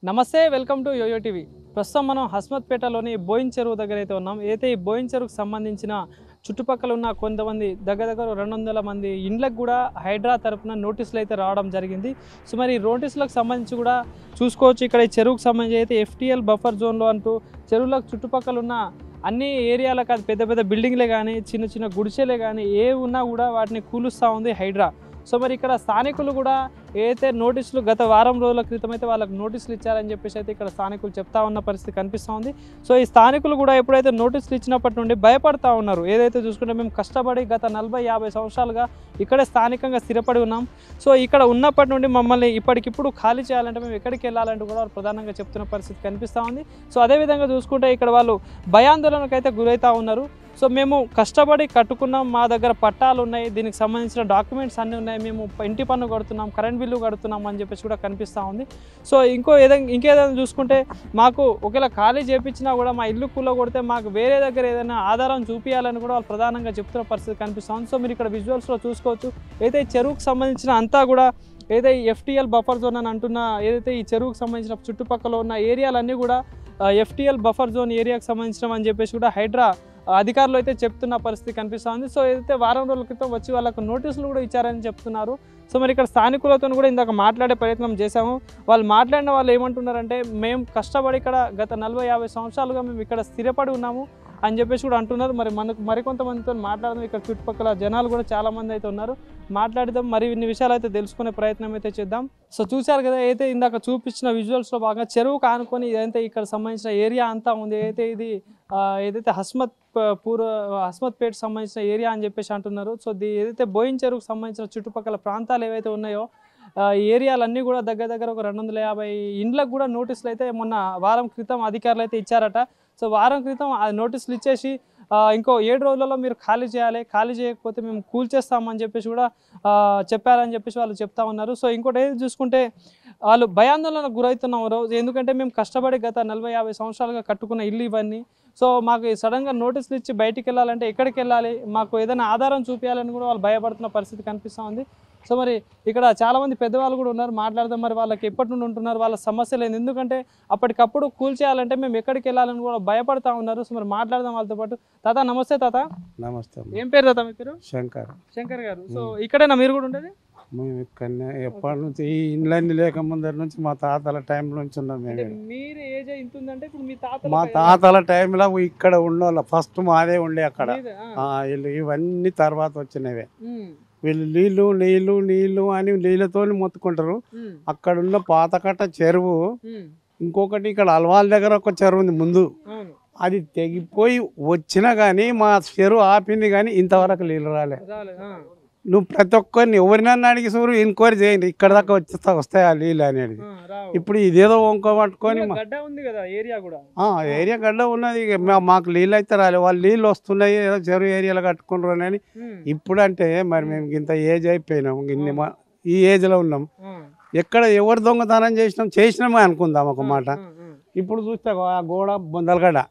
నమస్తే welcome to yo-yo TV. ప్రస్తుతం మనం హస్మత్పేటలోని బోయిన్ చెరువు దగ్గర అయితే ఉన్నాం. అయితే ఈ బోయిన్ చెరువుకు సంబంధించిన చుట్టుపక్కల ఉన్న కొంతమంది దగ్గర 200 మంది ఇండ్లకు కూడా హైడ్రా తరపున నోటీసులు అయితే రావడం జరిగింది. సో మరి నోటీసులకు సంబంధించి కూడా చూసుకోవచ్చు. ఇక్కడ ఈ చెరువుకు సంబంధించి అయితే ఎఫ్టీఎల్ బఫర్ జోన్లో అంటూ చెరువులకు చుట్టుపక్కల ఉన్న అన్ని ఏరియాలకు అది పెద్ద పెద్ద బిల్డింగ్లే కానీ చిన్న చిన్న గుడిసెలే కానీ ఏ ఉన్నా కూడా వాటిని కూలుస్తూ ఉంది హైడ్రా. సో మరి ఇక్కడ స్థానికులు కూడా ఏదైతే నోటీసులు గత వారం రోజుల క్రితం అయితే వాళ్ళకి నోటీసులు ఇచ్చారని చెప్పేసి అయితే ఇక్కడ స్థానికులు చెప్తా ఉన్న పరిస్థితి కనిపిస్తూ ఉంది. సో ఈ స్థానికులు కూడా ఎప్పుడైతే నోటీసులు ఇచ్చినప్పటి నుండి భయపడతా ఉన్నారు. ఏదైతే చూసుకుంటే మేము కష్టపడి గత 40-50 సంవత్సరాలుగా ఇక్కడే స్థానికంగా స్థిరపడి ఉన్నాం. సో ఇక్కడ ఉన్నప్పటి నుండి మమ్మల్ని ఇప్పటికిప్పుడు ఖాళీ చేయాలంటే మేము ఎక్కడికి వెళ్ళాలంటూ కూడా వాళ్ళు ప్రధానంగా చెప్తున్న పరిస్థితి కనిపిస్తూ ఉంది. సో అదేవిధంగా చూసుకుంటే ఇక్కడ వాళ్ళు భయాందోళనకు అయితే గురవుతూ ఉన్నారు. సో మేము కష్టపడి కట్టుకున్నాం, మా దగ్గర పట్టాలు ఉన్నాయి, దీనికి సంబంధించిన డాక్యుమెంట్స్ అన్నీ ఉన్నాయి, మేము ఇంటి పన్ను కడుతున్నాం, కరెంట్ బిల్లు కడుతున్నాం అని చెప్పేసి కూడా కనిపిస్తూ ఉంది. సో ఇంకేదైనా చూసుకుంటే మాకు ఒకవేళ ఖాళీ చేయించినా కూడా మా ఇల్లు కూలగొడితే మాకు వేరే దగ్గర ఏదైనా ఆధారం చూపించాలని కూడా వాళ్ళు ప్రధానంగా చెప్తున్న పరిస్థితి కనిపిస్తూ ఉంది. సో మీరు ఇక్కడ విజువల్స్లో చూసుకోవచ్చు. అయితే చెరువుకు సంబంధించిన అంతా కూడా ఏదైతే ఎఫ్టీఎల్ బఫర్ జోన్ అని అంటున్న ఏదైతే ఈ చెరువుకు సంబంధించిన చుట్టుపక్కల ఉన్న ఏరియాలన్నీ కూడా ఎఫ్టీఎల్ బఫర్ జోన్ ఏరియాకు సంబంధించినవి అని చెప్పేసి కూడా హైడ్రా అధికారులు అయితే చెప్తున్న పరిస్థితి కనిపిస్తూ ఉంది. సో ఏదైతే వారం రోజుల క్రితం వచ్చి వాళ్ళకు నోటీసులు కూడా ఇచ్చారని చెప్తున్నారు. సో మరి ఇక్కడ స్థానికులతో కూడా ఇందాక మాట్లాడే ప్రయత్నం చేశాము. వాళ్ళు మాట్లాడిన వాళ్ళు ఏమంటున్నారంటే మేము కష్టపడి ఇక్కడ గత 40-50 సంవత్సరాలుగా మేము ఇక్కడ స్థిరపడి ఉన్నాము అని చెప్పేసి కూడా అంటున్నారు. మరి మనకు మరికొంతమందితో మాట్లాడదాం. ఇక్కడ చుట్టుపక్కల జనాలు కూడా చాలామంది అయితే ఉన్నారు, మాట్లాడదాం. మరి ఇన్ని విషయాలు అయితే తెలుసుకునే ప్రయత్నం అయితే చేద్దాం. సో చూశారు కదా, అయితే ఇందాక చూపించిన విజువల్స్లో భాగంగా చెరువుకు ఆనుకొని ఏదైతే ఇక్కడ సంబంధించిన ఏరియా అంతా ఉంది. ఏదైతే హస్మత్పేట సంబంధించిన ఏరియా అని చెప్పేసి అంటున్నారు. సో ఏదైతే బోయిన్ చెరువుకు సంబంధించిన చుట్టుపక్కల ప్రాంతాలు ఏవైతే ఉన్నాయో ఏరియాలన్నీ కూడా దగ్గర 150 ఇండ్లకు కూడా నోటీసులు అయితే మొన్న వారం క్రితం అధికారులు అయితే ఇచ్చారట. సో వారం క్రితం నోటీసులు ఇచ్చేసి ఇంకో 7 రోజులలో మీరు ఖాళీ చేయాలి, ఖాళీ చేయకపోతే మేము కూల్చేస్తామని చెప్పేసి కూడా చెప్పారని చెప్పేసి వాళ్ళు చెప్తా ఉన్నారు. సో ఇంకోటి ఏది చూసుకుంటే వాళ్ళు భయాందోళనకు గురవుతున్నారు. ఎందుకంటే మేము కష్టపడి గత 40-50 సంవత్సరాలుగా కట్టుకున్న ఇల్లు ఇవన్నీ. సో మాకు సడన్గా నోటీసులు ఇచ్చి బయటికి వెళ్ళాలంటే ఎక్కడికి వెళ్ళాలి, మాకు ఏదైనా ఆధారం చూపించాలని కూడా వాళ్ళు భయపడుతున్న పరిస్థితి కనిపిస్తూ ఉంది. సో మరి ఇక్కడ చాలామంది పెద్దవాళ్ళు కూడా ఉన్నారు, మాట్లాడదాం. మరి వాళ్ళకి ఎప్పటి నుండి ఉంటున్నారు, వాళ్ళ సమస్య లేదు, ఎందుకంటే అప్పటికప్పుడు కూల్చేయాలంటే మేము ఎక్కడికి వెళ్ళాలని కూడా భయపడతా ఉన్నారు. సో మరి మాట్లాడదాం వాళ్ళతో పాటు. తాత నమస్తే. తాత నమస్తే. ఏం పేరు తాత మీ పేరు? శంకర్ గారు. సో ఇక్కడేనా మీరు కూడా ఉండేది? మేము ఇక్కడనే ఎప్పటి నుంచి ఈ ఇండ్లన్నీ లేక ముందరి నుంచి మా తాతల టైం నుంచి ఉన్నాం. మీరు ఏజ్ ఇంత ఉందంటే ఇప్పుడు మీ తాత మా తాతల టైంలో ఇక్కడ ఉండేవాళ్ళ ఫస్ట్ మాదే ఉండే అక్కడ. వీళ్ళు ఇవన్నీ తర్వాత వచ్చినవే. వీళ్ళు నీళ్లు అని నీళ్ళతో మొత్తుకుంటారు. అక్కడ ఉన్న పాతకట్ట చెరువు, ఇంకొకటి ఇక్కడ అల్వాల్ దగ్గర ఒక చెరువు ఉంది ముందు, అది తెగిపోయి వచ్చినా కానీ మా చెరువు ఆపింది కానీ ఇంతవరకు నీళ్ళు రాలే. నువ్వు ప్రతి ఒక్కరిని ఎవరినన్నా అడిగి చూరు, ఎంక్వైరీ చేయండి ఇక్కడ దాకా వస్తాయి ఆ నీళ్ళు అనేది. ఇప్పుడు ఇదేదో వంక పట్టుకొని ఏరియా గడ్డ ఉన్నది, మాకు నీళ్ళు అయితే రాలే, వాళ్ళు నీళ్ళు వస్తున్నాయి ఏదో చెరువు ఏరియాలో కట్టుకుంటారు అని. ఇప్పుడు అంటే మరి మేము ఇంత ఏజ్ అయిపోయినాం, ఈ ఏజ్లో ఉన్నాం, ఎక్కడ ఎవరు దొంగతనం చేసినామే అనుకుందాం ఒక మాట. ఇప్పుడు చూస్తే ఆ గోడ బొందలగడ్డ,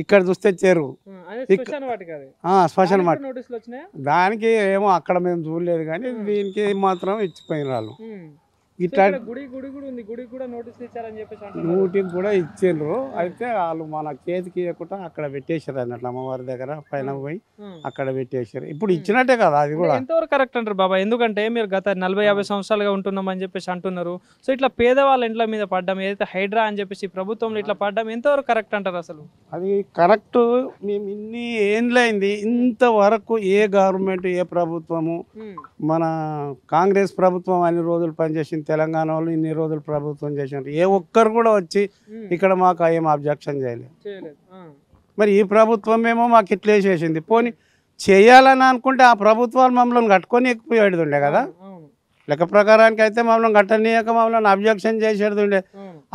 ఇక్కడ చూస్తే చెరువు శ్మశాన వాటి. దానికి ఏమో అక్కడ మేము చూడలేదు కానీ దీనికి మాత్రం ఇచ్చిపోయిన వాళ్ళు. ఇట్లా నోటికి కూడా ఇచ్చిండ్రు. అయితే వాళ్ళు మన చేతికి ఇవ్వకుండా అక్కడ పెట్టేశారు అన్నట్లు, అమ్మవారి దగ్గర పైన పోయి అక్కడ పెట్టేశారు. ఇప్పుడు ఇచ్చినట్టే కదా అది కూడా. ఎంతవరకు కరెక్ట్ అంటారు బాబా? ఎందుకంటే మీరు గత 40-50 సంవత్సరాలుగా ఉంటున్నాం అని చెప్పేసి అంటున్నారు. సో ఇట్లా పేదవాళ్ళ ఇంట్ల మీద పడ్డం, ఏదైతే హైడ్రా అని చెప్పేసి ప్రభుత్వంలో ఇట్లా పడ్డం ఎంతవరకు కరెక్ట్ అంటారు అసలు? అది కరెక్ట్. మేము ఇన్ని ఏండ్లైంది ఇంతవరకు ఏ గవర్నమెంట్, ఏ ప్రభుత్వము, మన కాంగ్రెస్ ప్రభుత్వం అన్ని రోజులు పనిచేసింది, తెలంగాణ వాళ్ళు ఇన్ని రోజులు ప్రభుత్వం చేసినారు, ఏ ఒక్కరు కూడా వచ్చి ఇక్కడ మాకు ఏం అబ్జెక్షన్ చేయలేదు. మరి ఈ ప్రభుత్వం ఏమో మాకు ఇట్లే చేసింది. పోనీ చేయాలని అనుకుంటే ఆ ప్రభుత్వాలు మమ్మల్ని కట్టుకొని ఎక్కిపోయేది ఉండే కదా. లెక్క ప్రకారానికి అయితే మమ్మల్ని కట్టనీయక మమ్మల్ని అబ్జెక్షన్ చేసేది ఉండే.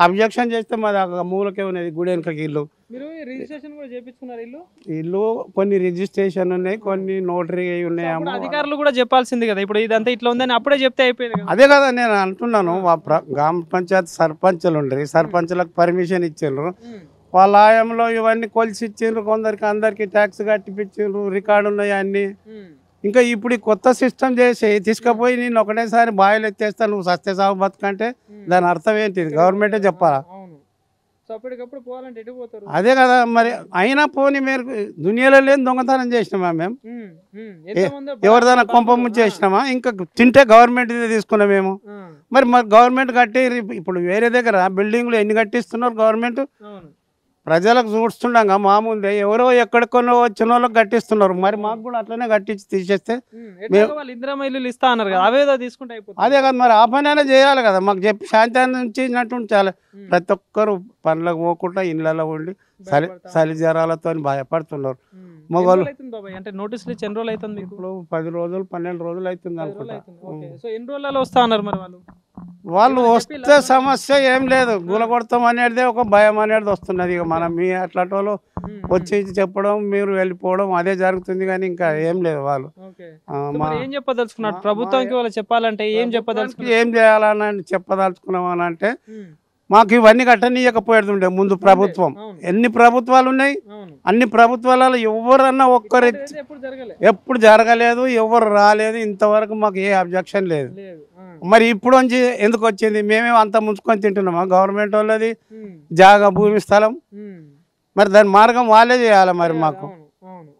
అబ్జెక్షన్ చేస్తే మాది మూలకే ఉన్నది గుడి వెనుకకి ఇల్లు. ఇల్లు కొన్ని రిజిస్ట్రేషన్ ఉన్నాయి, కొన్ని నోటరీ ఉన్నాయి. అధికారులు కూడా చెప్పాల్సింది కదా, ఇప్పుడు ఇదంతా ఇట్లా ఉందని అప్పుడే చెప్తే అయిపోయింది. అదే కదా నేను అంటున్నాను. గ్రామ పంచాయతీ సర్పంచులు ఉండరు, సర్పంచులకు పర్మిషన్ ఇచ్చిండ్రు, వాళ్ళ ఆయంలో ఇవన్నీ కొలిసి ఇచ్చిండ్రు, కొందరికి అందరికి ట్యాక్స్ కట్టిపించిండ్రు, రికార్డు ఉన్నాయి అన్ని. ఇంకా ఇప్పుడు ఈ కొత్త సిస్టమ్ చేసి తీసుకుపోయి నేను ఒకటేసారి బాయిలు ఎత్తేస్తా నువ్వు సస్తే సాగు బతుకంటే దాని అర్థం ఏంటిది గవర్నమెంటే చెప్పాలా అదే కదా మరి అయినా పోనీ మీరు దునియాలో లేని దొంగతనం చేసినామా మేము ఎవరిదైనా కొంప ముంచి చేసినామా ఇంకా తింటే గవర్నమెంట్ తీసుకున్నాం మేము మరి గవర్నమెంట్ కట్టి ఇప్పుడు వేరే దగ్గర బిల్డింగ్లు ఎన్ని కట్టిస్తున్నారు గవర్నమెంట్ ప్రజలకు చూస్తుండగా మామూలుగా ఎవరో ఎక్కడికొనో వచ్చిన వాళ్ళకి కట్టిస్తున్నారు మరి మాకు కూడా అట్లనే కట్టించి తీసేస్తే అదే కదా మరి ఆ పని అయినా చేయాలి కదా మాకు చెప్పి శాంతి నుంచి చాలా ప్రతి ఒక్కరు పనులకు పోకుండా ఇళ్ళలో ఉండి చలి జ్వరాలతో భయపడుతున్నారు మొగలు అంటే నోటీసులు ఎన్ని రోజులు అవుతుంది ఇప్పుడు 10 రోజులు 12 రోజులు అవుతుంది అనుకుంటా ఎన్ని రోజులలో వస్తా అన్నారు మరి వాళ్ళు వస్తే సమస్య ఏం లేదు గులగొడతాం అనేది ఒక భయం అనేది వస్తున్నది ఇక మనం మీ అట్లాంటి వాళ్ళు వచ్చి చెప్పడం మీరు వెళ్ళిపోవడం అదే జరుగుతుంది కానీ ఇంకా ఏం లేదు వాళ్ళు ఏం చెప్పదలుచుకున్నారు ప్రభుత్వానికి వాళ్ళు చెప్పాలంటే ఏం చెప్పదలుచుకున్నారు ఏం చేయాలని చెప్పదలుచుకున్నాం అని అంటే మాకు ఇవన్నీ కట్టనీయకపోయేది ముందు ప్రభుత్వం ఎన్ని ప్రభుత్వాలు ఉన్నాయి అన్ని ప్రభుత్వాలలో ఎవరన్నా ఒక్కరు ఎప్పుడు జరగలేదు ఎవరు రాలేదు ఇంతవరకు మాకు ఏ అబ్జెక్షన్ లేదు మరి ఇప్పుడు నుంచి ఎందుకు వచ్చింది మేమే అంత ముంచుకొని తింటున్నామా గవర్నమెంట్ వాళ్ళది జాగా భూమి స్థలం మరి దాని మార్గం వాళ్ళే చేయాలి మరి మాకు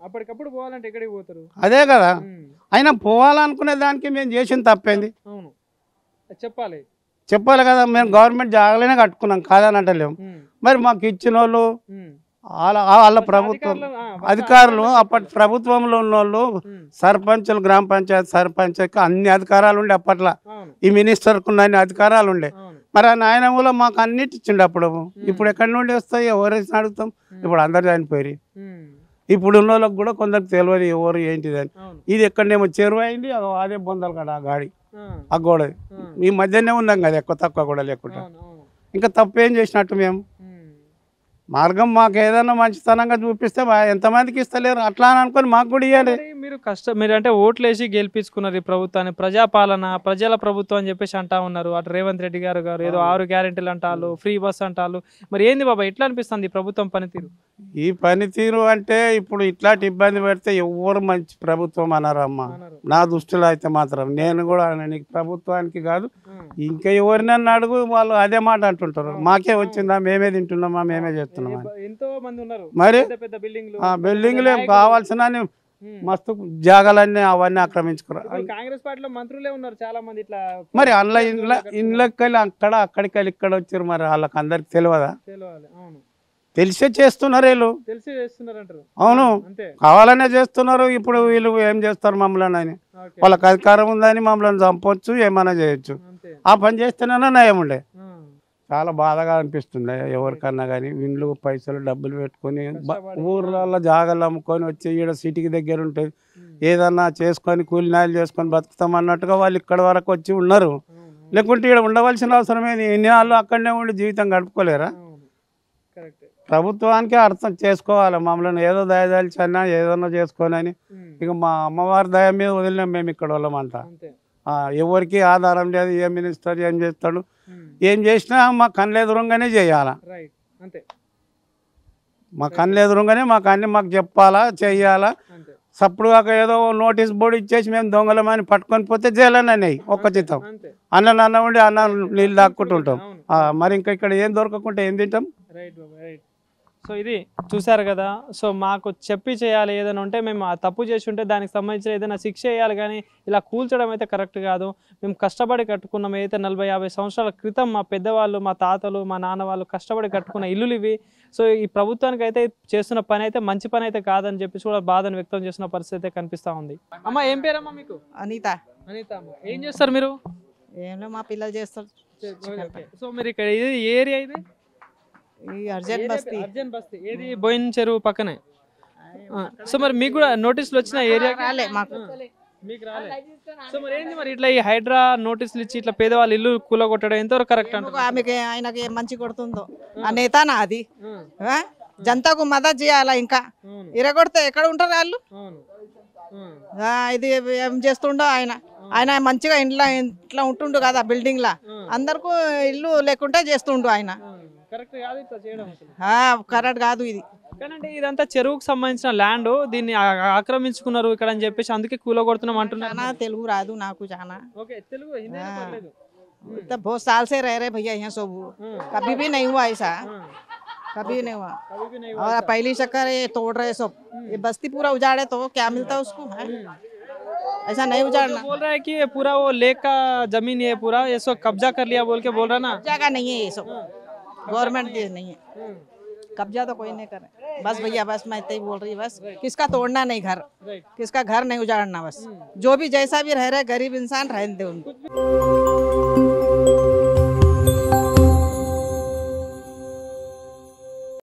అప్పటికప్పుడు పోవాలంటే ఎక్కడికి పోతారు అదే కదా అయినా పోవాలనుకునే దానికి మేము చేసిన తప్పేంది చెప్పాలి కదా మేము గవర్నమెంట్ జాగాలోనే కట్టుకున్నాం కాదని అంటలేము మరి మాకు ఇచ్చిన వాళ్ళు వాళ్ళ ప్రభుత్వం అధికారులు అప్పటి ప్రభుత్వంలో ఉన్న వాళ్ళు సర్పంచులు గ్రామ పంచాయతీ సర్పంచ్కి అన్ని అధికారాలు ఉండే అప్పట్లో ఈ మినిస్టర్కు ఉన్న అన్ని అధికారాలు ఉండే మరి ఆ నాయనములో మాకు అన్నిటి ఇచ్చిండు అప్పుడు ఇప్పుడు ఎక్కడి నుండి వస్తాయి ఎవరైనా అడుగుతాం ఇప్పుడు అందరు చనిపోయి ఇప్పుడు ఉన్న వాళ్ళకి కూడా కొందరికి తెలియదు ఎవరు ఏంటిదని ఇది ఎక్కడనేమో చెరువు అయింది అదే బొందలు కదా ఆ గాడి ఆ గోడ ఈ మధ్యనే ఉన్నాం కదా ఎక్కువ తక్కువ కూడా లేకుండా ఇంకా తప్పేం చేసినట్టు మేము మార్గం మాకు ఏదైనా మంచితనంగా చూపిస్తే ఎంతమందికి ఇస్తలేరు అట్లా అని అనుకొని మాకు కూడా ఇవ్వాలి మీరు అంటే ఓట్లు వేసి గెలిపించుకున్నారు ఈ ప్రభుత్వాన్ని ప్రజాపాలన ప్రజల ప్రభుత్వం అని చెప్పేసి అంటా ఉన్నారు అటు రేవంత్ రెడ్డి గారు ఏదో 6 గ్యారెంటీలు అంటారు ఫ్రీ బస్ అంటారు మరి ఏంది బాబా ఎట్లా అనిపిస్తుంది ఈ ప్రభుత్వం పనితీరు ఈ పనితీరు అంటే ఇప్పుడు ఇట్లాంటి ఇబ్బంది పెడితే ఎవరు మంచి ప్రభుత్వం అన్నారమ్మా నా దృష్టిలో అయితే మాత్రం నేను కూడా నీకు ప్రభుత్వానికి కాదు ఇంకా ఎవరినన్నా అడుగు వాళ్ళు అదే మాట అంటుంటారు మాకే వచ్చిందా మేమే తింటున్నామా మేమే చేస్తున్నాం మరి బిల్డింగ్లు కావాల్సిన మస్తు జాగాలన్నీ అవన్నీ ఆక్రమించుకున్నారు కాంగ్రెస్ పార్టీలో మంత్రులే ఉన్నారు చాలా మంది ఇట్లా మరి అందులో ఇండ్లకి వెళ్ళి అక్కడికి వెళ్ళి ఇక్కడ వచ్చారు మరి వాళ్ళకి అందరికి తెలియదా తెలిసే చేస్తున్నారు వీళ్ళు అవును కావాలనే చేస్తున్నారు ఇప్పుడు వీళ్ళు ఏం చేస్తారు మమ్మల్ని అని వాళ్ళకి అధికారం ఉందని మమ్మల్ని చంపొచ్చు ఏమైనా చేయొచ్చు ఆ పని చేస్తేనే నయం ఉండే చాలా బాధగా అనిపిస్తుంది ఎవరికన్నా కానీ ఇండ్లు పైసలు డబ్బులు పెట్టుకొని ఊర్లలో జాగాలు అమ్ముకొని వచ్చి ఈడ సిటీకి దగ్గర ఉంటుంది ఏదన్నా చేసుకొని కూలినాయలు చేసుకొని బతుకుతాం అన్నట్టుగా వాళ్ళు ఇక్కడ వరకు వచ్చి ఉన్నారు లేకుంటే ఇక్కడ ఉండవలసిన అవసరం ఏది ఎన్ని నాళ్ళు అక్కడనే ఉండి జీవితం గడుపుకోలేరా ప్రభుత్వానికి అర్థం చేసుకోవాలి మమ్మల్ని ఏదో దయదాల్చన్నా ఏదన్నా చేసుకోనని ఇక మా అమ్మవారి దయ మీద వదిలినాం మేము ఇక్కడ వాళ్ళమంట ఎవరికి ఆధారం లేదు ఏ మినిస్టర్ ఏం చేస్తాడు ఏం చేసినా మా కళ్ళు ఎదురుగానే చేయాలా మా కళ్ళు ఎదురుగానే మాకు చెప్పాలా చెయ్యాలా సప్పుడు కాక ఏదో నోటీస్ బోర్డు ఇచ్చేసి మేము దొంగలమని పట్టుకొని పోతే జైలనే ఒక్క చిత్తం అన్న ఉండి అన్న నీళ్ళు దాక్కుంటుంటాం మరి ఇంకా ఇక్కడ ఏం దొరకకుంటే ఏం తింటాం సో ఇది చూసారు కదా సో మాకు చెప్పి చేయాలి ఏదైనా ఉంటే మేము ఆ తప్పు చేసి ఉంటే దానికి సంబంధించిన ఏదైనా శిక్ష వేయాలి కానీ ఇలా కూల్చడం అయితే కరెక్ట్ కాదు మేము కష్టపడి కట్టుకున్నాం ఏదైతే 40-50 సంవత్సరాల క్రితం మా పెద్దవాళ్ళు మా తాతలు మా నాన్న వాళ్ళు కష్టపడి కట్టుకున్న ఇల్లులు ఇవి సో ఈ ప్రభుత్వానికి అయితే చేస్తున్న పని అయితే మంచి పని అయితే కాదని చెప్పేసి కూడా బాధను వ్యక్తం చేసిన పరిస్థితి అయితే కనిపిస్తూ ఉంది అమ్మ ఏం పేరమ్మా మీకు అనిత అమ్మ ఏం చేస్తారు మీరు ఏంలో మా పిల్లలు చేస్తారు సో మీరు ఇక్కడ ఇది ఏ ఏరియా ఇది అర్జన్ బస్తీ ఏది బోయిన్ చెరువు పక్కనే సో మరి మీకు కూడా నోటీసులు వచ్చిన ఏరియా రాలే మాకు మీకు రాలే సో మరి ఏంది మరి ఇట్లా ఈ హైడ్రా నోటీసులు ఇచ్చి ఇట్లా పేదవాళ్ళు ఇల్లు కూలగొట్టడం ఎంతవరకు కరెక్ట్ అంటే ఆమెకి ఆయనకి ఏం మంచి కొడుతుందో ఆ నేతానా అది జనతకు మద్దతు చేయాలా ఇంకా ఇరగొడితే ఎక్కడ ఉంటారు వాళ్ళు ఇది ఏం చేస్తుండో ఆయన మంచిగా ఇంట్లో ఉంటుండు కదా బిల్డింగ్ లా అందరికీ ఇల్లు లేకుంటే చేస్తుండు ఆయన కరెక్ట్ కాదు ఇది కానండి ఇదంతా చెరువుకు సంబంధించిన ల్యాండ్, దీన్ని ఆక్రమించుకున్నారు ఇక్కడ అని చెప్పేసి అందుకే కూలగొడుతున్నాం అంటున్నారు. जाना तेलुगु राधु ना कुछ आना ఓకే, తెలుగు హిందీ అయినా పర్లేదు. तब बहुत साल से रह रहे भैया यहाँ सब कभी भी नहीं हुआ ऐसा कभी नहीं हुआ कभी भी नहीं और पहली चक्कर ये तोड़ रहे सब ये बस्ती पूरा उजाड़े तो क्या मिलता है उसको हैं? ऐसा नहीं उजाड़ना बोल रहा है कि ये पूरा वो लेक का जमीन ये पूरा ये सब कब्जा कर लिया बोल के बोल रहा ना. जगह नहीं है ये सब गवर्नमेंट की नहीं है कब्जा तो कोई नहीं करे बस भैया बस मैं इतना ही बोल रही बस किसका तोड़ना नहीं घर किसका घर नहीं उजाड़ना बस जो भी जैसा भी रह रहे गरीब इंसान रहने दे उनको.